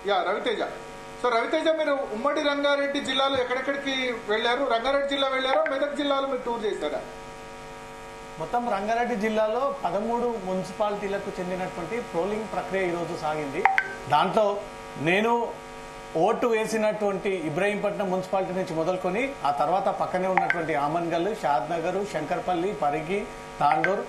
Yeah Raviteja. So Raviteja, మీరు ఉమ్మడి రంగారెడ్డి జిల్లాలో ఎక్కడెక్కడికి వెళ్ళారు? రంగారెడ్డి జిల్లా వెళ్ళారా, మెదక్ జిల్లాలో మీరు టూర్ చేశారా? మొత్తం రంగారెడ్డి జిల్లాలో 13 మున్సిపాలిటీలకు చెందినటువంటి పోలింగ్ ప్రక్రియ ఈరోజు సాగింది. దాంట్లో నేను ఓటు వేసినటువంటి ఇబ్రహీంపట్నం మున్సిపాలిటీ నుంచి మొదలుకొని ఆ తర్వాత పక్కనే ఉన్నటువంటి ఆమన్గల్, షాద్నగర్, శంకర్పల్లి, పరిగి, తాండూర్,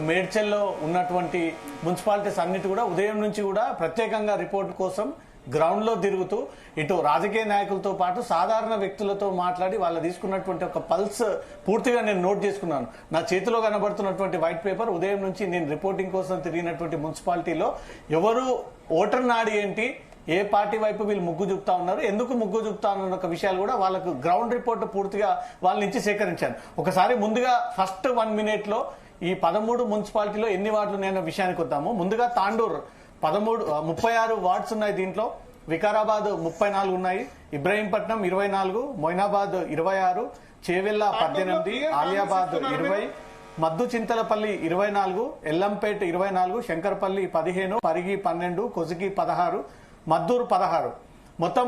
మేడ్చల్లో ఉన్నటువంటి మున్సిపాలిటీస్ అన్నిటి కూడా ఉదయం నుంచి కూడా ప్రత్యేకంగా రిపోర్ట్ కోసం గ్రౌండ్ లో తిరుగుతూ ఇటు రాజకీయ నాయకులతో పాటు సాధారణ వ్యక్తులతో మాట్లాడి వాళ్ళు తీసుకున్నటువంటి ఒక పల్స్ పూర్తిగా నేను నోట్ చేసుకున్నాను. నా చేతిలో కనబడుతున్నటువంటి వైట్ పేపర్ ఉదయం నుంచి నేను రిపోర్టింగ్ కోసం తిరిగినటువంటి మున్సిపాలిటీలో ఎవరు ఓటర్ నాడి ఏంటి, ఏ పార్టీ వైపు వీళ్ళు ముగ్గు చూపుతా ఉన్నారు, ఎందుకు ముగ్గు చూపుతా ఉన్న ఒక విషయాలు కూడా వాళ్ళకు గ్రౌండ్ రిపోర్ట్ పూర్తిగా వాళ్ళ నుంచి సేకరించాను. ఒకసారి ముందుగా ఫస్ట్ 1 minute లో ఈ 13 మున్సిపాలిటీలో ఎన్ని వార్డులు ఉన్నాయన్న విషయానికి వద్దాము. ముందుగా తాండూర్ 36 వార్డ్స్ ఉన్నాయి. దీంట్లో వికారాబాద్ 34 ఉన్నాయి, ఇబ్రహీంపట్నం 24, మొయినాబాద్ 26, చేవెళ్ల 18, ఆలియాబాద్ 20, మద్దు చింతలపల్లి 24, ఎల్లంపేట 24, శంకర్పల్లి 15, పరిగి 12, కొసిగి 16, మద్దూరు 16. మొత్తం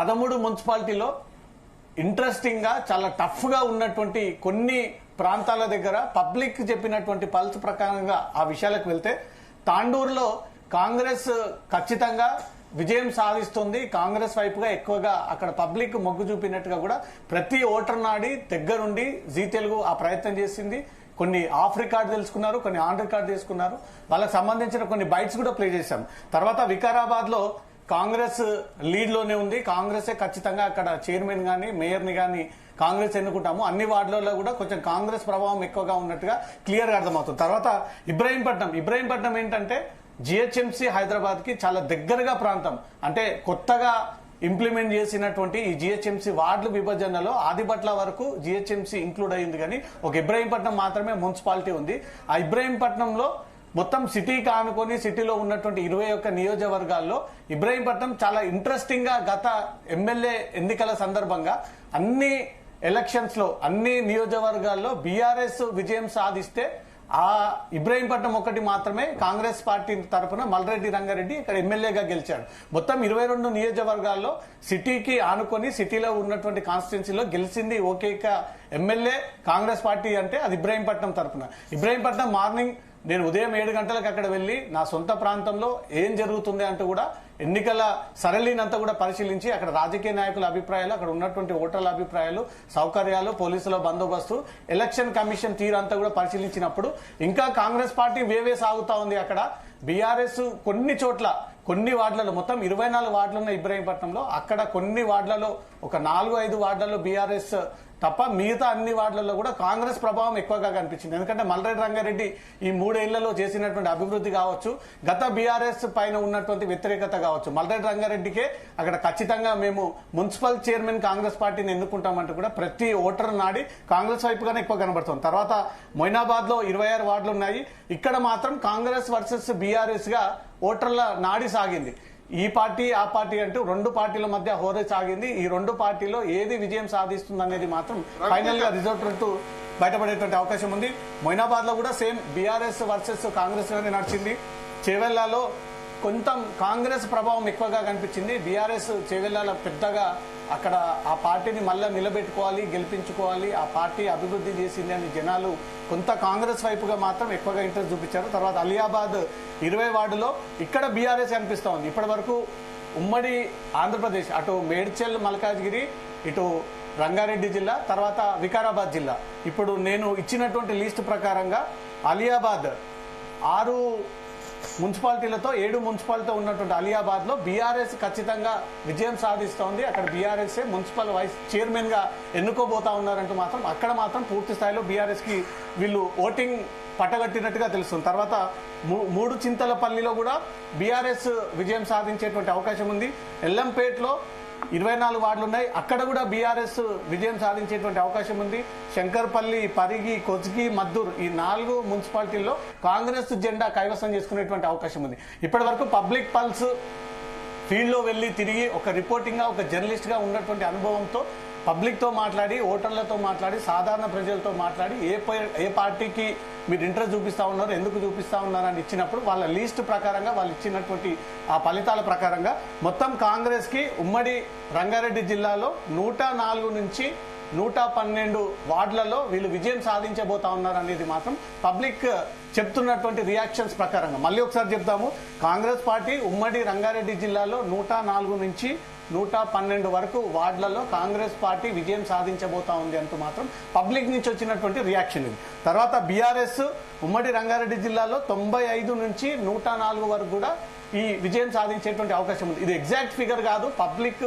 13 మున్సిపాలిటీలో ఇంట్రెస్టింగ్ గా చాలా టఫ్ గా ఉన్నటువంటి కొన్ని ప్రాంతాల దగ్గర పబ్లిక్ చెప్పినటువంటి పల్స్ ప్రకారంగా ఆ విషయాలకు వెళ్తే తాండూరులో కాంగ్రెస్ ఖచ్చితంగా విజయం సాధిస్తుంది, కాంగ్రెస్ వైపుగా ఎక్కువగా అక్కడ పబ్లిక్ మొగ్గు చూపినట్టుగా కూడా ప్రతి ఓటర్ నాడి దగ్గరుండి జీ తెలుగు ఆ ప్రయత్నం చేసింది. కొన్ని ఆఫ్ రికార్డ్ తెలుసుకున్నారు, కొన్ని ఆన్ రికార్డ్ తీసుకున్నారు. వాళ్ళకి సంబంధించిన కొన్ని బైట్స్ కూడా ప్లే చేశాం. తర్వాత వికారాబాద్ లో కాంగ్రెస్ లీడ్ లోనే ఉంది. కాంగ్రెసే ఖచ్చితంగా అక్కడ చైర్మన్ గాని మేయర్ ని గాని కాంగ్రెస్ ఎన్నుకుంటాము. అన్ని వార్డులలో కూడా కొంచెం కాంగ్రెస్ ప్రభావం ఎక్కువగా ఉన్నట్టుగా క్లియర్ గా అర్థమవుతుంది. తర్వాత ఇబ్రహీంపట్నం ఏంటంటే జిహెచ్ఎంసీ హైదరాబాద్ కి చాలా దగ్గరగా ప్రాంతం. అంటే కొత్తగా ఇంప్లిమెంట్ చేసినటువంటి ఈ జిహెచ్ఎంసీ వార్డుల విభజనలో ఆదిబట్ల వరకు జిహెచ్ఎంసీ ఇంక్లూడ్ అయింది, కానీ ఒక ఇబ్రహీంపట్నం మాత్రమే మున్సిపాలిటీ ఉంది. ఆ ఇబ్రహీంపట్నంలో మొత్తం సిటీకి ఆనుకొని సిటీలో ఉన్నటువంటి 21 నియోజకవర్గాల్లో ఇబ్రహీంపట్నం చాలా ఇంట్రెస్టింగ్ గా గత ఎమ్మెల్యే ఎన్నికల సందర్భంగా అన్ని ఎలక్షన్స్ లో అన్ని నియోజకవర్గాల్లో బీఆర్ఎస్ విజయం సాధిస్తే ఆ ఇబ్రహీంపట్నం ఒకటి మాత్రమే కాంగ్రెస్ పార్టీ తరఫున మల్రెడ్డి రంగారెడ్డి ఇక్కడ ఎమ్మెల్యేగా గెలిచాడు. మొత్తం 22 నియోజకవర్గాల్లో సిటీకి ఆనుకొని సిటీలో ఉన్నటువంటి కాన్స్టిట్యున్సీలో గెలిచింది ఒకేక ఎమ్మెల్యే కాంగ్రెస్ పార్టీ అంటే అది ఇబ్రహీంపట్నం తరఫున. ఇబ్రహీంపట్నం మార్నింగ్ నేను ఉదయం 7 గంటలకు అక్కడ వెళ్లి నా సొంత ప్రాంతంలో ఏం జరుగుతుంది అంటూ కూడా ఎన్నికల సరళినంతా కూడా పరిశీలించి అక్కడ రాజకీయ నాయకుల అభిప్రాయాలు, అక్కడ ఉన్నటువంటి ఓటర్ల అభిప్రాయాలు, సౌకర్యాలు, పోలీసుల బందోబస్తు, ఎలక్షన్ కమిషన్ తీరంతా కూడా పరిశీలించినప్పుడు ఇంకా కాంగ్రెస్ పార్టీ వేవే సాగుతా ఉంది. అక్కడ బీఆర్ఎస్ కొన్ని చోట్ల కొన్ని వార్డులలో మొత్తం 24 వార్డులు ఉన్న ఇబ్రహీంపట్నంలో అక్కడ కొన్ని వార్డులలో ఒక 4-5 వార్డులలో బీఆర్ఎస్ తప్ప మిగతా అన్ని వార్డులలో కూడా కాంగ్రెస్ ప్రభావం ఎక్కువగా కనిపించింది. ఎందుకంటే మల్రెడ్డి రంగారెడ్డి ఈ 3 ఏళ్లలో చేసినటువంటి అభివృద్ధి కావచ్చు, గత బీఆర్ఎస్ పైన ఉన్నటువంటి వ్యతిరేకత కావచ్చు, మల్రెడ్డి రంగారెడ్డికే అక్కడ ఖచ్చితంగా మేము మున్సిపల్ చైర్మన్ కాంగ్రెస్ పార్టీని ఎన్నుకుంటామంటూ కూడా ప్రతి ఓటర్ నాడి కాంగ్రెస్ వైపుగానే ఎక్కువ కనబడుతుంది. తర్వాత మొయినాబాద్ లో 26 వార్డులు ఉన్నాయి. ఇక్కడ మాత్రం కాంగ్రెస్ వర్సెస్ బీఆర్ఎస్ గా ఓటర్ల నాడి సాగింది. ఈ పార్టీ ఆ పార్టీ అంటూ 2 పార్టీల మధ్య హోరే సాగింది. ఈ 2 పార్టీలో ఏది విజయం సాధిస్తుంది అనేది మాత్రం ఫైనల్ గా రిజల్ట్ బయటపడేటువంటి అవకాశం ఉంది. మొయినాబాద్ లో కూడా సేమ్ బీఆర్ఎస్ వర్సెస్ కాంగ్రెస్ గానే నడిచింది. చేవెళ్లలో కొంచెం కాంగ్రెస్ ప్రభావం ఎక్కువగా కనిపించింది. బీఆర్ఎస్ చేవెళ్లలో పెద్దగా అక్కడ ఆ పార్టీని మళ్ళీ నిలబెట్టుకోవాలి, గెలిపించుకోవాలి, ఆ పార్టీ అభివృద్ధి చేసింది అని జనాలు కొంత కాంగ్రెస్ వైపుగా మాత్రం ఎక్కువగా ఇంట్రెస్ట్ చూపించారు. తర్వాత అలియాబాద్ 20 వార్డులో ఇక్కడ బీఆర్ఎస్ కనిపిస్తా ఉంది. ఇప్పటి వరకు ఉమ్మడి ఆంధ్రప్రదేశ్ అటు మేడ్చల్, మల్కాజ్గిరి, ఇటు రంగారెడ్డి జిల్లా, తర్వాత వికారాబాద్ జిల్లా, ఇప్పుడు నేను ఇచ్చినటువంటి లిస్టు ప్రకారంగా అలియాబాద్ 6 మున్సిపాలిటీలతో 7 మున్సిపాలిటీతో ఉన్నటువంటి అలియాబాద్ లో బీఆర్ఎస్ ఖచ్చితంగా విజయం సాధిస్తోంది. అక్కడ బీఆర్ఎస్ మున్సిపల్ వైస్ చైర్మన్ గా ఎన్నుకోబోతా ఉన్నారంటూ మాత్రం అక్కడ మాత్రం పూర్తి స్థాయిలో బీఆర్ఎస్ కి వీళ్ళు ఓటింగ్ పట్టగట్టినట్టుగా తెలుస్తుంది. తర్వాత 3 చింతలపల్లిలో కూడా బీఆర్ఎస్ విజయం సాధించేటువంటి అవకాశం ఉంది. ఎల్లంపేటలో 24 వార్డులు ఉన్నాయి. అక్కడ కూడా బీఆర్ఎస్ విజయం సాధించేటువంటి అవకాశం ఉంది. శంకర్పల్లి, పరిగి, కొస్గి, మద్దూర్ ఈ 4 మున్సిపాలిటీల్లో కాంగ్రెస్ జెండా కైవసం చేసుకునేటువంటి అవకాశం ఉంది. ఇప్పటి వరకు పబ్లిక్ పల్స్ ఫీల్డ్ లో వెళ్లి తిరిగి ఒక రిపోర్టింగ్ గా, ఒక జర్నలిస్ట్ గా ఉన్నటువంటి అనుభవంతో పబ్లిక్ తో మాట్లాడి, ఓటర్లతో మాట్లాడి, సాధారణ ప్రజలతో మాట్లాడి ఏ పార్టీకి మీరు ఇంట్రెస్ట్ చూపిస్తా ఉన్నారు, ఎందుకు చూపిస్తా ఉన్నారు అని ఇచ్చినప్పుడు వాళ్ళ లిస్ట్ ప్రకారంగా వాళ్ళు ఇచ్చినటువంటి ఆ ఫలితాల ప్రకారంగా మొత్తం కాంగ్రెస్ కి ఉమ్మడి రంగారెడ్డి జిల్లాలో 104 నుంచి 112 వార్డులలో వీళ్ళు విజయం సాధించబోతా ఉన్నారు అనేది మాత్రం పబ్లిక్ చెప్తున్నటువంటి రియాక్షన్స్ ప్రకారంగా. మళ్ళీ ఒకసారి చెప్తాము, కాంగ్రెస్ పార్టీ ఉమ్మడి రంగారెడ్డి జిల్లాలో 104 నుంచి 112 వరకు వార్డులలో కాంగ్రెస్ పార్టీ విజయం సాధించబోతా ఉంది అంటూ మాత్రం పబ్లిక్ నుంచి వచ్చినటువంటి రియాక్షన్ ఇది. తర్వాత బీఆర్ఎస్ ఉమ్మడి రంగారెడ్డి జిల్లాలో 95 నుంచి 104 వరకు కూడా ఈ విజయం సాధించేటువంటి అవకాశం ఉంది. ఇది ఎగ్జాక్ట్ ఫిగర్ కాదు, పబ్లిక్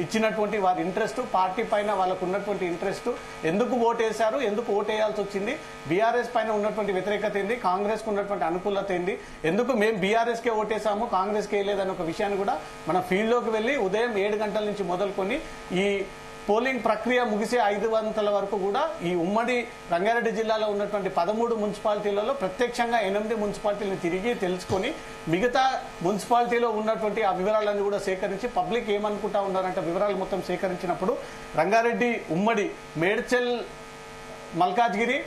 ఇచ్చినటువంటి వారి ఇంట్రెస్ట్, పార్టీ పైన వాళ్ళకు ఉన్నటువంటి ఇంట్రెస్ట్, ఎందుకు ఓటేశారు, ఎందుకు ఓటేయాల్సి వచ్చింది, బీఆర్ఎస్ పైన ఉన్నటువంటి వ్యతిరేకత ఏంది, కాంగ్రెస్ కు ఉన్నటువంటి అనుకూలత ఏంది, ఎందుకు మేము బీఆర్ఎస్ కే ఓటేసాము కాంగ్రెస్ కే లేదనే ఒక విషయాన్ని కూడా మన ఫీల్డ్ లోకి వెళ్లి ఉదయం 7 గంటల నుంచి మొదలుకొని ఈ పోలింగ్ ప్రక్రియ ముగిసే 5 గంటల వరకు కూడా ఈ ఉమ్మడి రంగారెడ్డి జిల్లాలో ఉన్నటువంటి 13 మున్సిపాలిటీలలో ప్రత్యక్షంగా 8 మున్సిపాలిటీలను తిరిగి తెలుసుకొని మిగతా మున్సిపాలిటీలో ఉన్నటువంటి ఆ వివరాలన్నీ కూడా సేకరించి పబ్లిక్ ఏమనుకుంటా ఉన్నారంటే వివరాలు మొత్తం సేకరించినప్పుడు రంగారెడ్డి ఉమ్మడి మేడ్చల్, మల్కాజ్గిరి,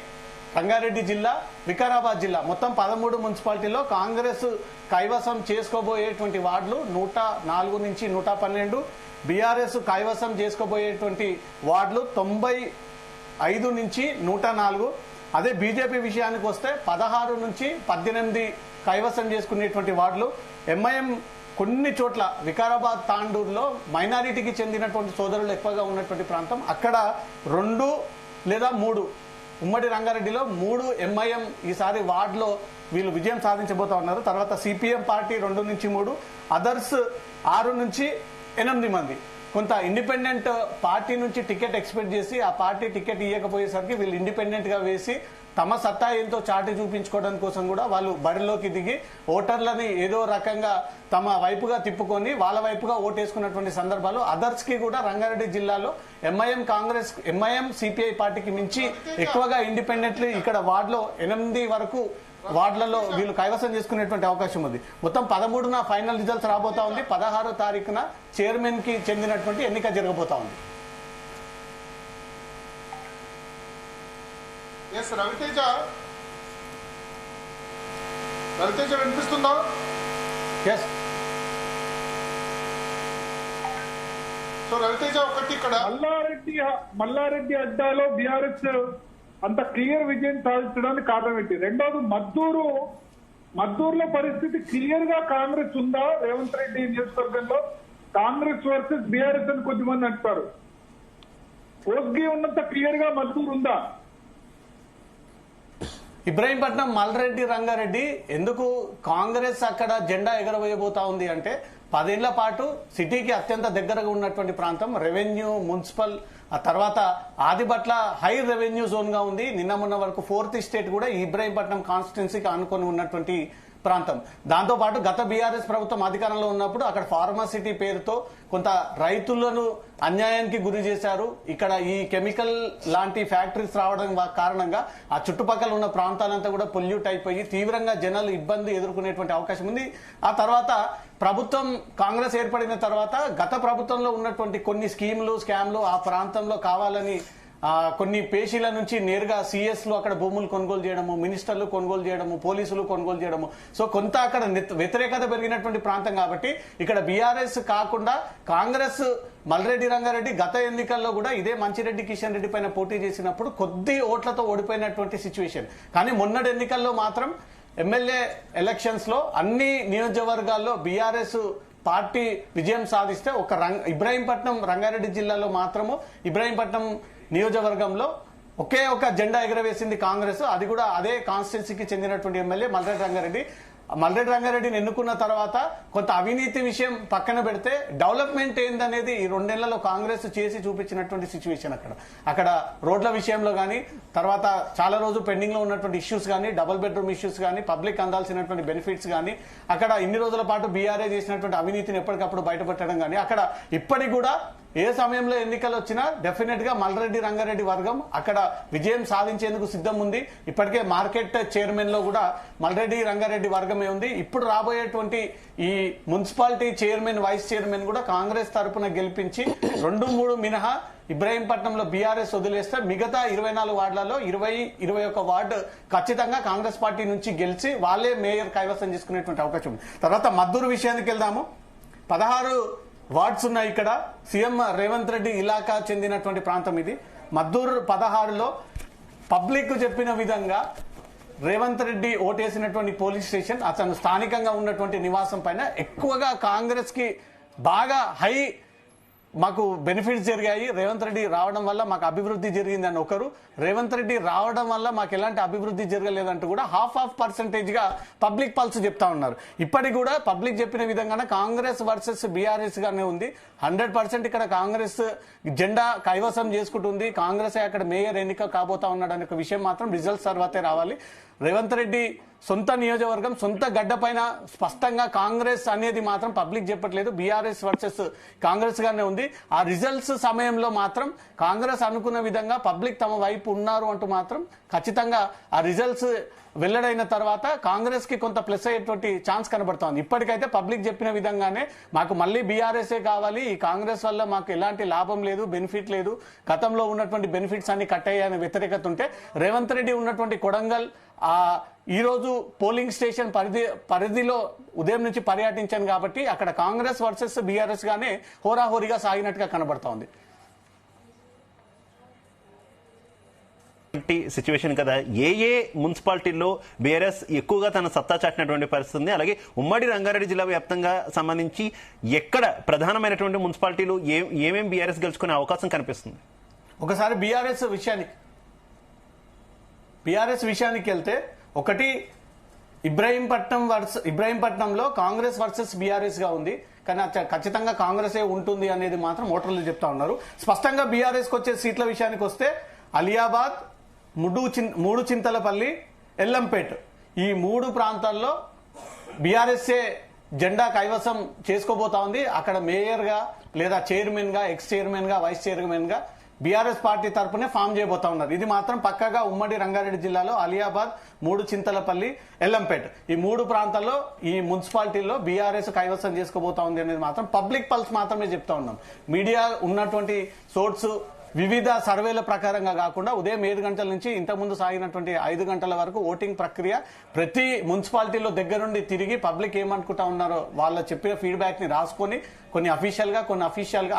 రంగారెడ్డి జిల్లా, వికారాబాద్ జిల్లా మొత్తం 13 మున్సిపాలిటీలో కాంగ్రెస్ కైవసం చేసుకోబోయేటువంటి వార్డులు 104 నుంచి 112, బీఆర్ఎస్ కైవసం చేసుకోబోయేటువంటి వార్డులు 95 నుంచి 104. అదే బీజేపీ విషయానికి వస్తే 16 నుంచి 18 కైవసం చేసుకునేటువంటి వార్డులు. ఎంఐఎం కొన్ని చోట్ల వికారాబాద్, తాండూరులో మైనారిటీకి చెందినటువంటి సోదరులు ఎక్కువగా ఉన్నటువంటి ప్రాంతం, అక్కడ 2 లేదా 3 ఉమ్మడి రంగారెడ్డిలో 3 ఎంఐఎం ఈసారి వార్డులో వీళ్ళు విజయం సాధించబోతా ఉన్నారు. తర్వాత సిపిఎం పార్టీ 2 నుంచి 3, అదర్స్ 6 నుంచి 8 మంది. కొంత ఇండిపెండెంట్ పార్టీ నుంచి టికెట్ ఎక్స్పెక్ట్ చేసి ఆ పార్టీ టికెట్ ఇవ్వకపోయేసరికి వీళ్ళు ఇండిపెండెంట్ గా వేసి తమ సత్తా ఏంతో చాటి చూపించుకోవడం కోసం కూడా వాళ్ళు బరిలోకి దిగి ఓటర్లని ఏదో రకంగా తమ వైపుగా తిప్పుకొని వాళ్ళ వైపుగా ఓటేసుకున్నటువంటి సందర్భాలు అదర్స్ కి కూడా రంగారెడ్డి జిల్లాలో ఎంఐఎం, కాంగ్రెస్, ఎంఐఎం, సిపిఐ పార్టీకి మించి ఎక్కువగా ఇండిపెండెంట్లీ ఇక్కడ వార్డులో 8 వరకు వార్డులలో వీళ్ళు కైవసం చేసుకునేటువంటి అవకాశం ఉంది. మొత్తం 13న ఫైనల్ రిజల్ట్స్ రాబోతా ఉంది. 16వ తారీఖున చైర్మన్ కి చెందినటువంటి ఎన్నిక జరగబోతా ఉంది. రవితేజ వినిపిస్తుందా? ఎస్. సో రవితేజ ఒకటి ఇక్కడ మల్లారెడ్డి అడ్డాలో బీఆర్ఎస్ అంత క్లియర్ విజయం సాధించడానికి కారణం ఏంటి? రెండోది మద్దూరులో పరిస్థితి క్లియర్ గా కాంగ్రెస్ ఉందా? రేవంత్ రెడ్డి నియోజకవర్గంలో కాంగ్రెస్ వర్సెస్ బీఆర్ఎస్ అని కొద్దిమంది అంటారు. పోస్గి ఉన్నంత క్లియర్ గా మద్దూరు ఉందా? ఇబ్రాహీంపట్నం, మల్రెడ్డి, రంగారెడ్డి ఎందుకు కాంగ్రెస్ అక్కడ జెండా ఎగరవేయబోతా ఉంది అంటే 10 ఏళ్ల పాటు సిటీకి అత్యంత దగ్గరగా ఉన్నటువంటి ప్రాంతం, రెవెన్యూ, మున్సిపల్, ఆ తర్వాత ఆదిబట్ల హై రెవెన్యూ జోన్ గా ఉంది. నిన్న మొన్న వరకు 4th స్టేట్ కూడా ఇబ్రాహీంపట్నం కాన్స్టిట్యున్సీకి ఆనుకొని ఉన్నటువంటి ప్రాంతం. దాంతో పాటు గత బీఆర్ఎస్ ప్రభుత్వం అధికారంలో ఉన్నప్పుడు అక్కడ ఫార్మాసిటీ పేరుతో కొంత రైతులను అన్యాయానికి గురి చేశారు. ఇక్కడ ఈ కెమికల్ లాంటి ఫ్యాక్టరీస్ రావడం కారణంగా ఆ చుట్టుపక్కల ఉన్న ప్రాంతాలంతా కూడా పొల్యూట్ అయిపోయి తీవ్రంగా జనాలు ఇబ్బంది ఎదుర్కొనేటువంటి అవకాశం ఉంది. ఆ తర్వాత ప్రభుత్వం కాంగ్రెస్ ఏర్పడిన తర్వాత గత ప్రభుత్వంలో ఉన్నటువంటి కొన్ని స్కీమ్లు, స్కామ్లు ఆ ప్రాంతంలో కావాలని కొన్ని పేషీల నుంచి నేరుగా సిఎస్ లో అక్కడ భూములు కొనుగోలు చేయడము, మినిస్టర్లు కొనుగోలు చేయడము, పోలీసులు కొనుగోలు చేయడము. సో కొంత అక్కడ వ్యతిరేకత పెరిగినటువంటి ప్రాంతం కాబట్టి ఇక్కడ బీఆర్ఎస్ కాకుండా కాంగ్రెస్ మల్రెడ్డి రంగారెడ్డి గత ఎన్నికల్లో కూడా ఇదే మంచిరెడ్డి కిషన్ రెడ్డి పైన పోటీ చేసినప్పుడు కొద్ది ఓట్లతో ఓడిపోయినటువంటి సిచ్యువేషన్. కానీ మొన్నటి ఎన్నికల్లో మాత్రం ఎమ్మెల్యే ఎలక్షన్స్ లో అన్ని నియోజకవర్గాల్లో బీఆర్ఎస్ పార్టీ విజయం సాధిస్తే ఒక ఇబ్రాహీంపట్నం, రంగారెడ్డి జిల్లాలో మాత్రము ఇబ్రాహీంపట్నం నియోజకవర్గంలో ఒకే ఒక జెండా ఎగరవేసింది కాంగ్రెస్. అది కూడా అదే కాన్స్టిట్యున్సీకి చెందినటువంటి ఎమ్మెల్యే మల్రెడ్డి రంగారెడ్డి. మల్రెడ్డి రంగారెడ్డిని ఎన్నుకున్న తర్వాత కొంత అవినీతి విషయం పక్కన పెడితే డెవలప్మెంట్ ఏందనేది ఈ 2 నెలల్లో కాంగ్రెస్ చేసి చూపించినటువంటి సిచ్యువేషన్. అక్కడ రోడ్ల విషయంలో కానీ, తర్వాత చాలా రోజు పెండింగ్ లో ఉన్నటువంటి ఇష్యూస్ కానీ, డబుల్ బెడ్రూమ్ ఇష్యూస్ కానీ, పబ్లిక్ అందాల్సినటువంటి బెనిఫిట్స్ కానీ, అక్కడ ఇన్ని రోజుల పాటు బీఆర్ఏ చేసినటువంటి అవినీతిని ఎప్పటికప్పుడు బయటపెట్టడం కానీ, అక్కడ ఇప్పటికి కూడా ఏ సమయంలో ఎన్నికలు వచ్చినా డెఫినెట్ గా మల్లారెడ్డి రంగారెడ్డి వర్గం అక్కడ విజయం సాధించేందుకు సిద్ధం ఉంది. ఇప్పటికే మార్కెట్ చైర్మన్ లో కూడా మల్లారెడ్డి రంగారెడ్డి వర్గమే ఉంది. ఇప్పుడు రాబోయేటువంటి ఈ మున్సిపాలిటీ చైర్మన్ వైస్ చైర్మన్ కూడా కాంగ్రెస్ తరఫున గెలిపించి 2-3 మినహా ఇబ్రాహీంపట్నంలో బీఆర్ఎస్ వదిలేస్తే మిగతా 24 వార్డులలో 20-21 వార్డు ఖచ్చితంగా కాంగ్రెస్ పార్టీ నుంచి గెలిచి వాళ్ళే మేయర్ కైవసం చేసుకునేటువంటి అవకాశం ఉంది. తర్వాత మద్దూరు విషయానికి వెళ్దాము. 16 వార్డ్స్ ఉన్నాయి. ఇక్కడ సీఎం రేవంత్ రెడ్డి ఇలాకా చెందినటువంటి ప్రాంతం ఇది. మద్దూరు 16లో పబ్లిక్ చెప్పిన విధంగా రేవంత్ రెడ్డి ఓటేసినటువంటి పోలీస్ స్టేషన్ అతను స్థానికంగా ఉన్నటువంటి నివాసం పైన ఎక్కువగా కాంగ్రెస్ కి బాగా హై మాకు బెనిఫిట్స్ జరిగాయి, రేవంత్ రెడ్డి రావడం వల్ల మాకు అభివృద్ధి జరిగిందని ఒకరు, రేవంత్ రెడ్డి రావడం వల్ల మాకు ఎలాంటి అభివృద్ధి జరగలేదంటూ కూడా హాఫ్ గా పబ్లిక్ పల్స్ చెప్తా ఉన్నారు. ఇప్పటికి కూడా పబ్లిక్ చెప్పిన విధంగానే కాంగ్రెస్ వర్సెస్ బీఆర్ఎస్ గానే ఉంది. 100% ఇక్కడ కాంగ్రెస్ జెండా కైవసం చేసుకుంటుంది. కాంగ్రెస్ అక్కడ మేయర్ ఎన్నిక కాబోతా ఉన్నాడు అనే విషయం మాత్రం రిజల్ట్స్ తర్వాతే రావాలి. రేవంత్ రెడ్డి సొంత నియోజకవర్గం సొంత గడ్డ పైన స్పష్టంగా కాంగ్రెస్ అనేది మాత్రం పబ్లిక్ చెప్పట్లేదు, బీఆర్ఎస్ వర్సెస్ కాంగ్రెస్ గానే ఉంది. ఆ రిజల్ట్స్ సమయంలో మాత్రం కాంగ్రెస్ అనుకున్న విధంగా పబ్లిక్ తమ వైపు ఉన్నారు అంటూ మాత్రం ఖచ్చితంగా ఆ రిజల్ట్స్ వెల్లడైన తర్వాత కాంగ్రెస్ కి కొంత ప్లస్ అయ్యేటువంటి ఛాన్స్ కనబడుతోంది. ఇప్పటికైతే పబ్లిక్ చెప్పిన విధంగానే మాకు మళ్ళీ బీఆర్ఎస్ఏ కావాలి, ఈ కాంగ్రెస్ వల్ల మాకు ఎలాంటి లాభం లేదు, బెనిఫిట్ లేదు, గతంలో ఉన్నటువంటి బెనిఫిట్స్ అన్ని కట్ అయ్యాయనే వ్యతిరేకత ఉంటే రేవంత్ రెడ్డి ఉన్నటువంటి కొడంగల్ ఈ రోజు పోలింగ్ స్టేషన్ పరిధిలో ఉదయం నుంచి పర్యటించాను కాబట్టి అక్కడ కాంగ్రెస్ వర్సెస్ బీఆర్ఎస్ గానే హోరాహోరీగా సాగినట్టుగా కనబడుతోంది. సిచ్యువేషన్ కదా, ఏ మున్సిపాలిటీల్లో బీఆర్ఎస్ ఎక్కువగా తన సత్తా చాటినటువంటి పరిస్థితి ఉంది. అలాగే ఉమ్మడి రంగారెడ్డి జిల్లా వ్యాప్తంగా సంబంధించి ఎక్కడ ప్రధానమైనటువంటి మున్సిపాలిటీలు ఏమేం బీఆర్ఎస్ గెలుచుకునే అవకాశం కనిపిస్తుంది? ఒకసారి బీఆర్ఎస్ విషయానికి వెళ్తే ఒకటి ఇబ్రాహీంపట్నంలో కాంగ్రెస్ వర్సెస్ బీఆర్ఎస్ గా ఉంది. కానీ ఖచ్చితంగా కాంగ్రెసే ఉంటుంది అనేది మాత్రం ఓటర్లు చెప్తా ఉన్నారు. స్పష్టంగా బీఆర్ఎస్ కి వచ్చే సీట్ల విషయానికి వస్తే అలియాబాద్, మూడు చింతలపల్లి, ఎల్లంపేట్ ఈ 3 ప్రాంతాల్లో బీఆర్ఎస్ఏ జెండా కైవసం చేసుకోబోతా ఉంది. అక్కడ మేయర్ గా లేదా చైర్మన్ గా, ఎక్స్ చైర్మన్ గా, వైస్ చైర్మన్ గా బీఆర్ఎస్ పార్టీ తరపునే ఫామ్ చేయబోతా ఉన్నారు. ఇది మాత్రం పక్కగా ఉమ్మడి రంగారెడ్డి జిల్లాలో అలియాబాద్, మూడు చింతలపల్లి, ఎల్లంపేట్ ఈ 3 ప్రాంతాల్లో ఈ మున్సిపాలిటీల్లో బీఆర్ఎస్ కైవసం చేసుకోబోతా ఉంది అనేది మాత్రం పబ్లిక్ పల్స్ మాత్రమే చెప్తా ఉన్నాం. మీడియా ఉన్నటువంటి సోర్స్ వివిధ సర్వేల ప్రకారంగా కాకుండా ఉదయం 7 గంటల నుంచి ఇంతకుముందు సాగినటువంటి 5 గంటల వరకు ఓటింగ్ ప్రక్రియ ప్రతి మున్సిపాలిటీలో దగ్గరుండి తిరిగి పబ్లిక్ ఏమనుకుంటా ఉన్నారో వాళ్ళ చెప్పిన ఫీడ్బ్యాక్ ని రాసుకొని కొన్ని అఫీషియల్ గా, కొన్ని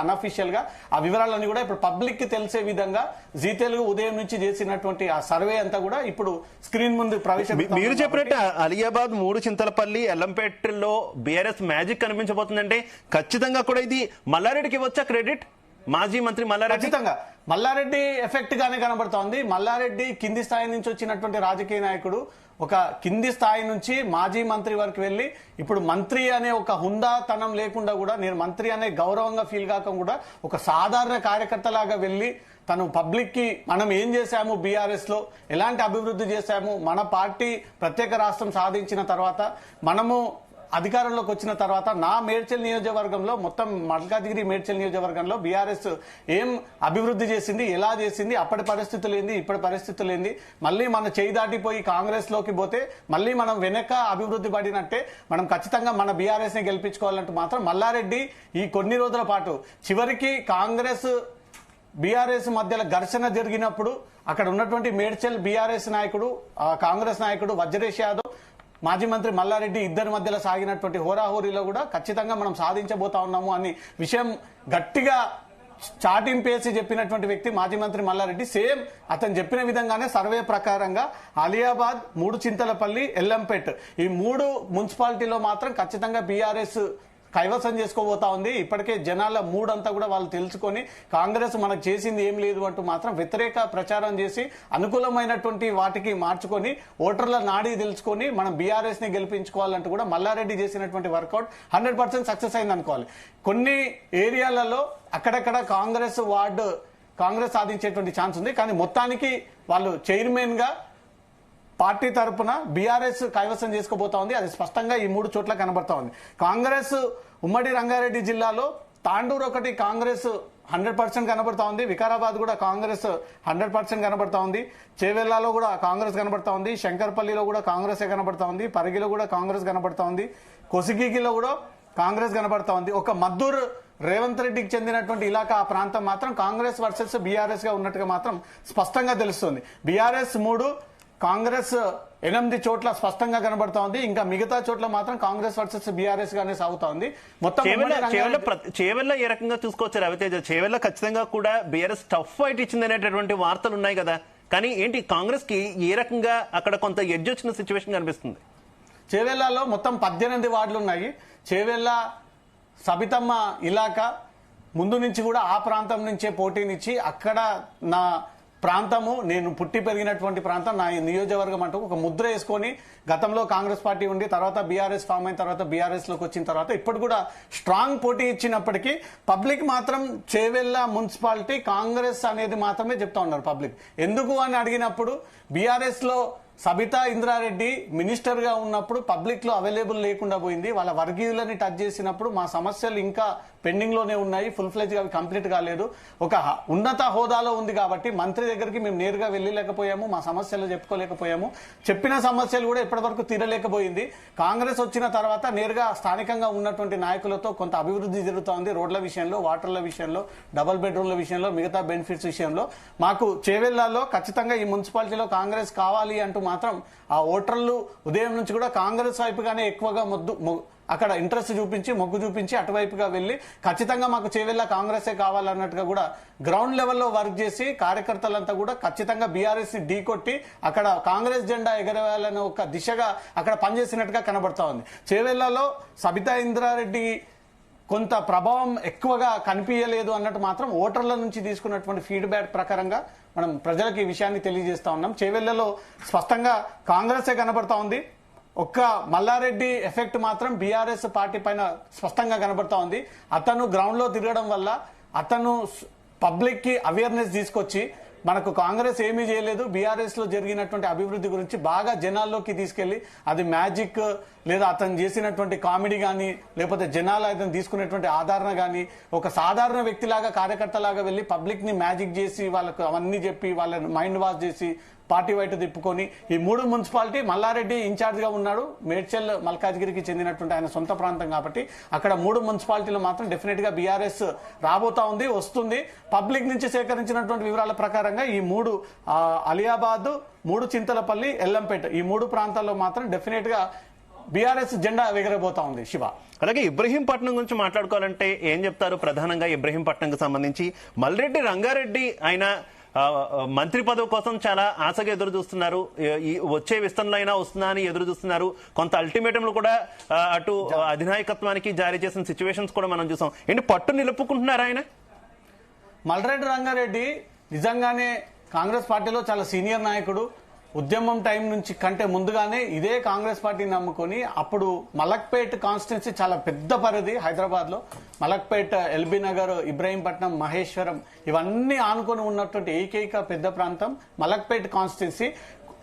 అన్అఫీషియల్ గా ఆ వివరాలన్నీ కూడా ఇప్పుడు పబ్లిక్ కి తెలిసే విధంగా జీ తెలుగు ఉదయం నుంచి చేసినటువంటి ఆ సర్వే అంతా కూడా ఇప్పుడు స్క్రీన్ ముందు ప్రవేశపెడతారు. మీరు చెప్పినట్టు అలియాబాద్, మూడు చింతలపల్లి, ఎల్లంపేటలో బీఆర్ఎస్ మ్యాజిక్ కనిపించబోతుందంటే ఖచ్చితంగా కూడా ఇది మల్లారెడ్డికి వచ్చా క్రెడిట్? మాజీ మంత్రి మల్లారెడ్డి ఖచ్చితంగా మల్లారెడ్డి ఎఫెక్ట్ గానే కనబడుతోంది. మల్లారెడ్డి కింది స్థాయి నుంచి వచ్చినటువంటి రాజకీయ నాయకుడు, ఒక కింది స్థాయి నుంచి మాజీ మంత్రి వరకు వెళ్లి ఇప్పుడు మంత్రి అనే ఒక హుందాతనం లేకుండా కూడా నేను మంత్రి అనే గౌరవంగా ఫీల్ కాక కూడా ఒక సాధారణ కార్యకర్తలాగా వెళ్లి తను పబ్లిక్ కి మనం ఏం చేశాము, బీఆర్ఎస్ లో ఎలాంటి అభివృద్ధి చేశాము, మన పార్టీ ప్రత్యేక రాష్ట్రం సాధించిన తర్వాత మనము అధికారంలోకి వచ్చిన తర్వాత నా మేడ్చల్ నియోజకవర్గంలో మొత్తం మల్కాజిగిరి మేడ్చల్ నియోజకవర్గంలో బీఆర్ఎస్ ఏం అభివృద్ధి చేసింది, ఎలా చేసింది, అప్పటి పరిస్థితులు ఏంది, ఇప్పటి పరిస్థితులు ఏంది, మళ్ళీ మన చేయి దాటిపోయి కాంగ్రెస్ లోకి పోతే మళ్ళీ మనం వెనక అభివృద్ధి పడినట్టే, మనం ఖచ్చితంగా మన బీఆర్ఎస్ ని గెలిపించుకోవాలంటూ మాత్రం మల్లారెడ్డి ఈ కొన్ని రోజుల పాటు చివరికి కాంగ్రెస్ బీఆర్ఎస్ మధ్యలో ఘర్షణ జరిగినప్పుడు అక్కడ ఉన్నటువంటి మేడ్చల్ బీఆర్ఎస్ నాయకుడు, కాంగ్రెస్ నాయకుడు వజ్రేష్ యాదవ్, మాజీ మంత్రి మల్లారెడ్డి ఇద్దరి మధ్యలో సాగినటువంటి హోరాహోరీలో కూడా ఖచ్చితంగా మనం సాధించబోతా ఉన్నాము అని విషయం గట్టిగా చాటింపేసి చెప్పినటువంటి వ్యక్తి మాజీ మంత్రి మల్లారెడ్డి. సేమ్ అతను చెప్పిన విధంగానే సర్వే ప్రకారంగా అలియాబాద్, మూడు చింతలపల్లి, ఎల్లంపేట్ ఈ 3 మున్సిపాలిటీలో మాత్రం ఖచ్చితంగా బీఆర్ఎస్ కైవసం చేసుకోబోతా ఉంది. ఇప్పటికే జనాల మూడ్ అంతా కూడా వాళ్ళు తెలుసుకొని కాంగ్రెస్ మనకు చేసింది ఏం లేదు అంటూ మాత్రం వ్యతిరేక ప్రచారం చేసి అనుకూలమైనటువంటి వాటికి మార్చుకొని ఓటర్ల నాడీ తెలుసుకొని మనం బీఆర్ఎస్ ని గెలిపించుకోవాలంటూ కూడా మల్లారెడ్డి చేసినటువంటి వర్కౌట్ 100% సక్సెస్ అయింది అనుకోవాలి. కొన్ని ఏరియాలలో అక్కడక్కడ కాంగ్రెస్ సాధించేటువంటి ఛాన్స్ ఉంది. కానీ మొత్తానికి వాళ్ళు చైర్మన్ గా పార్టీ తరపున బీఆర్ఎస్ కైవసం చేసుకోబోతా ఉంది. అది స్పష్టంగా ఈ 3 చోట్ల కనబడతా ఉంది. కాంగ్రెస్ ఉమ్మడి రంగారెడ్డి జిల్లాలో తాండూరు ఒకటి కాంగ్రెస్ 100% కనబడతా ఉంది. వికారాబాద్ కూడా కాంగ్రెస్ 100% కనబడతా ఉంది. చేవెళ్లలో కూడా కాంగ్రెస్ కనబడతా ఉంది. శంకర్పల్లిలో కూడా కాంగ్రెస్ కనబడతా ఉంది. పరిగిలో కూడా కాంగ్రెస్ కనబడతా ఉంది. కొసిగిలో కూడా కాంగ్రెస్ కనబడతా ఉంది. ఒక మద్దూరు రేవంత్ రెడ్డికి చెందినటువంటి ఇలాకా ఆ ప్రాంతం మాత్రం కాంగ్రెస్ వర్సెస్ బీఆర్ఎస్ గా ఉన్నట్టుగా మాత్రం స్పష్టంగా తెలుస్తుంది. బీఆర్ఎస్ 3, కాంగ్రెస్ 8 చోట్ల స్పష్టంగా కనబడతా ఉంది. ఇంకా మిగతా చోట్ల మాత్రం కాంగ్రెస్ వర్సెస్ బీఆర్ఎస్ గానే సాగుతా ఉంది. మొత్తం చేవెళ్ళ ఏ రకంగా చూసుకోవచ్చు రవితేజ? చేవెళ్ళ ఖచ్చితంగా కూడా బీఆర్ఎస్ టఫ్ ఫైట్ ఇచ్చింది అనేటటువంటి వార్తలు ఉన్నాయి కదా, కానీ ఏంటి కాంగ్రెస్ కి ఏ రకంగా అక్కడ కొంత ఎడ్జ్ వచ్చిన సిచ్యువేషన్ కనిపిస్తుంది? చేవెళ్లలో మొత్తం 18 వార్డులు ఉన్నాయి. చేవెళ్ళ సబితమ్మ ఇలాకా ముందు నుంచి కూడా ఆ ప్రాంతం నుంచే పోటీనిచ్చి అక్కడ నా ప్రాంతము, నేను పుట్టి పెరిగినటువంటి ప్రాంతం, నా నియోజకవర్గం అంటూ ఒక ముద్ర వేసుకొని గతంలో కాంగ్రెస్ పార్టీ ఉండి తర్వాత బీఆర్ఎస్ ఫామ్ అయిన తర్వాత బీఆర్ఎస్ లోకి వచ్చిన తర్వాత ఇప్పుడు కూడా స్ట్రాంగ్ పోటీ ఇచ్చినప్పటికీ పబ్లిక్ మాత్రం చేవెళ్ళ మున్సిపాలిటీ కాంగ్రెస్ అనేది మాత్రమే చెప్తా ఉన్నారు పబ్లిక్. ఎందుకు అని అడిగినప్పుడు బీఆర్ఎస్ లో సబితా ఇంద్రారెడ్డి మినిస్టర్ గా ఉన్నప్పుడు పబ్లిక్ లో అవైలబుల్ లేకుండా పోయింది. వాళ్ళ వర్గీయులని టచ్ చేసినప్పుడు మా సమస్యలు ఇంకా పెండింగ్ లోనే ఉన్నాయి, ఫుల్ ఫ్లెజ్ గా కంప్లీట్ కాలేదు. ఒక ఉన్నత హోదాలో ఉంది కాబట్టి మంత్రి దగ్గరికి మేము నేరుగా వెళ్ళలేకపోయాము, మా సమస్యలు చెప్పుకోలేకపోయాము. చెప్పిన సమస్యలు కూడా ఇప్పటివరకు తీరలేకపోయింది. కాంగ్రెస్ వచ్చిన తర్వాత నేరుగా స్థానికంగా ఉన్నటువంటి నాయకులతో కొంత అభివృద్ధి జరుగుతోంది. రోడ్ల విషయంలో, వాటర్ల విషయంలో, డబుల్ బెడ్రూమ్ల విషయంలో, మిగతా బెనిఫిట్స్ విషయంలో. మాకు చేవెళ్లలో ఖచ్చితంగా ఈ మున్సిపాలిటీలో కాంగ్రెస్ కావాలి అంటూ మాత్రం ఆ ఓటర్లు ఉదయం నుంచి కూడా కాంగ్రెస్ వైపుగానే ఎక్కువగా అక్కడ ఇంట్రెస్ట్ చూపించి, మొగ్గు చూపించి అటువైపుగా వెళ్లి ఖచ్చితంగా మాకు చేవెళ్ళ కాంగ్రెసే కావాలన్నట్టుగా కూడా గ్రౌండ్ లెవెల్లో వర్క్ చేసి కార్యకర్తలంతా కూడా ఖచ్చితంగా బీఆర్ఎస్ ని ఢీకొట్టి అక్కడ కాంగ్రెస్ జెండా ఎగరవేయాలనే ఒక దిశగా అక్కడ పనిచేసినట్టుగా కనబడతా ఉంది. చేవెళ్లలో సబితా ఇంద్రారెడ్డి కొంత ప్రభావం ఎక్కువగా కనిపించలేదు అన్నట్టు మాత్రం ఓటర్ల నుంచి తీసుకున్నటువంటి ఫీడ్బ్యాక్ ప్రకారంగా మనం ప్రజలకు ఈ విషయాన్ని తెలియజేస్తా ఉన్నాం. చేవెళ్లలో స్పష్టంగా కాంగ్రెసే కనబడతా ఉంది. ఒక్క మల్లారెడ్డి ఎఫెక్ట్ మాత్రం బీఆర్ఎస్ పార్టీ పైన స్పష్టంగా కనబడతా ఉంది. అతను గ్రౌండ్ లో తిరగడం వల్ల అతను పబ్లిక్ కి అవేర్నెస్ తీసుకొచ్చి మనకు కాంగ్రెస్ ఏమీ చేయలేదు, బీఆర్ఎస్ లో జరిగినటువంటి అభివృద్ధి గురించి బాగా జనాల్లోకి తీసుకెళ్లి అది మ్యాజిక్ లేదా అతను చేసినటువంటి కామెడీ కానీ లేకపోతే జనాలు అతను తీసుకునేటువంటి ఆదరణ కానీ ఒక సాధారణ వ్యక్తిలాగా కార్యకర్తలాగా వెళ్లి పబ్లిక్ ని మ్యాజిక్ చేసి వాళ్ళకు అవన్నీ చెప్పి వాళ్ళ మైండ్ వాష్ చేసి పార్టీ వైపు తిప్పుకొని ఈ 3 మున్సిపాలిటీ మల్లారెడ్డి ఇన్ఛార్జ్ గా ఉన్నాడు. మేడ్చల్ మల్కాజ్గిరికి చెందినటువంటి ఆయన సొంత ప్రాంతం కాబట్టి అక్కడ 3 మున్సిపాలిటీలు మాత్రం డెఫినెట్ గా బీఆర్ఎస్ రాబోతా ఉంది, వస్తుంది. పబ్లిక్ నుంచి సేకరించినటువంటి వివరాల ప్రకారంగా ఈ 3 అలియాబాద్, 3 చింతలపల్లి, ఎల్లంపేట ఈ 3 ప్రాంతాల్లో మాత్రం డెఫినెట్ గా బీఆర్ఎస్ జెండా ఎగరబోతా ఉంది. శివ, అలాగే ఇబ్రహీంపట్నం గురించి మాట్లాడుకోవాలంటే ఏం చెప్తారు? ప్రధానంగా ఇబ్రహీంపట్నంకి సంబంధించి మల్రెడ్డి రంగారెడ్డి ఆయన మంత్రి పదవి కోసం చాలా ఆశగా ఎదురు చూస్తున్నారు. వచ్చే విస్తరణలో అయినా వస్తుందా అని ఎదురు చూస్తున్నారు. కొంత అల్టిమేటంలు కూడా అటు అధినాయకత్వానికి జారీ చేసిన సిచ్యువేషన్స్ కూడా మనం చూసాం. ఏంటి పట్టు నిలుపుకుంటున్నారు ఆయన? మల్రెడ్డి రంగారెడ్డి నిజంగానే కాంగ్రెస్ పార్టీలో చాలా సీనియర్ నాయకుడు. ఉద్యమం టైం నుంచి కంటే ముందుగానే ఇదే కాంగ్రెస్ పార్టీని నమ్ముకొని అప్పుడు మలక్పేట్ కాన్స్టిట్యున్సీ చాలా పెద్ద పరిధి హైదరాబాద్ లో, మలక్పేట్, ఎల్బీ నగర్, ఇబ్రహీంపట్నం, మహేశ్వరం ఇవన్నీ ఆనుకొని ఉన్నటువంటి ఏకైక పెద్ద ప్రాంతం మలక్పేట్ కాన్స్టిట్యున్సీ.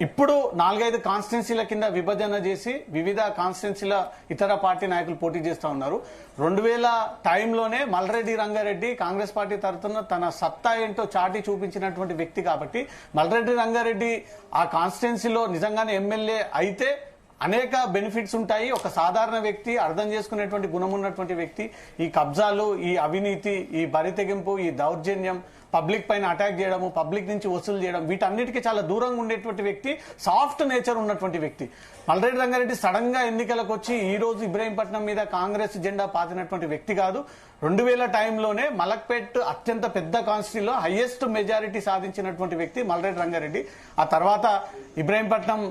ఇప్పుడు 4-5 కాన్స్టిట్యున్సీల కింద విభజన చేసి వివిధ కాన్స్టిట్యున్సీల ఇతర పార్టీ నాయకులు పోటీ చేస్తూ ఉన్నారు. 2000 టైంలోనే మల్రెడ్డి రంగారెడ్డి కాంగ్రెస్ పార్టీ తరఫున తన సత్తా ఏంటో చాటి చూపించినటువంటి వ్యక్తి కాబట్టి మల్రెడ్డి రంగారెడ్డి ఆ కాన్స్టిట్యున్సీలో నిజంగానే ఎమ్మెల్యే అయితే అనేక బెనిఫిట్స్ ఉంటాయి. ఒక సాధారణ వ్యక్తి, అర్థం చేసుకునేటువంటి గుణం ఉన్నటువంటి వ్యక్తి, ఈ కబ్జాలు, ఈ అవినీతి, ఈ బరితెగింపు, ఈ దౌర్జన్యం, పబ్లిక్ పైన అటాక్ చేయడము, పబ్లిక్ నుంచి వసూలు చేయడం వీటన్నిటికీ చాలా దూరంగా ఉండేటువంటి వ్యక్తి, సాఫ్ట్ నేచర్ ఉన్నటువంటి వ్యక్తి. మల్రెడ్డి రంగారెడ్డి సడన్ గా ఎన్నికలకు వచ్చి ఈ రోజు ఇబ్రహీంపట్నం మీద కాంగ్రెస్ జెండా పాతినటువంటి వ్యక్తి కాదు. 2000 టైంలోనే మలక్పేట్ అత్యంత పెద్ద కాన్స్టిట్యూన్సీలో హైయెస్ట్ మెజారిటీ సాధించినటువంటి వ్యక్తి మల్రెడ్డి రంగారెడ్డి. ఆ తర్వాత ఇబ్రహీంపట్నం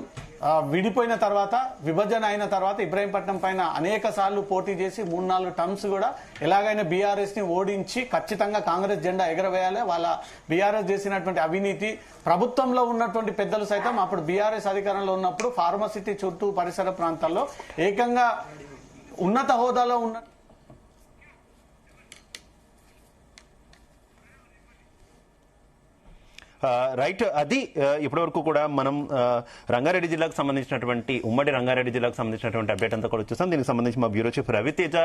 విడిపోయిన తర్వాత, విభజన అయిన తర్వాత ఇబ్రహీంపట్నం పైన అనేక సార్లు పోటీ చేసి 3-4 టర్మ్స్ కూడా ఎలాగైనా బీఆర్ఎస్ ని ఓడించి ఖచ్చితంగా కాంగ్రెస్ జెండా ఎగరవేయాలి. వాళ్ళ బీఆర్ఎస్ చేసినటువంటి అవినీతి, ప్రభుత్వంలో ఉన్నటువంటి పెద్దలు సైతం అప్పుడు బీఆర్ఎస్ అధికారంలో ఉన్నప్పుడు ఫార్మసిటీ చుట్టూ పరిసర ప్రాంతాల్లో ఏకంగా ఉన్నత హోదాలో ఉన్న రైట్. అది ఇప్పటి వరకు కూడా మనం రంగారెడ్డి జిల్లాకు సంబంధించినటువంటి ఉమ్మడి రంగారెడ్డి జిల్లాకు సంబంధించినటువంటి అప్డేట్ అంతా కూడా చూసాం. దీనికి సంబంధించి మా బ్యూరో చీఫ్ రవితేజ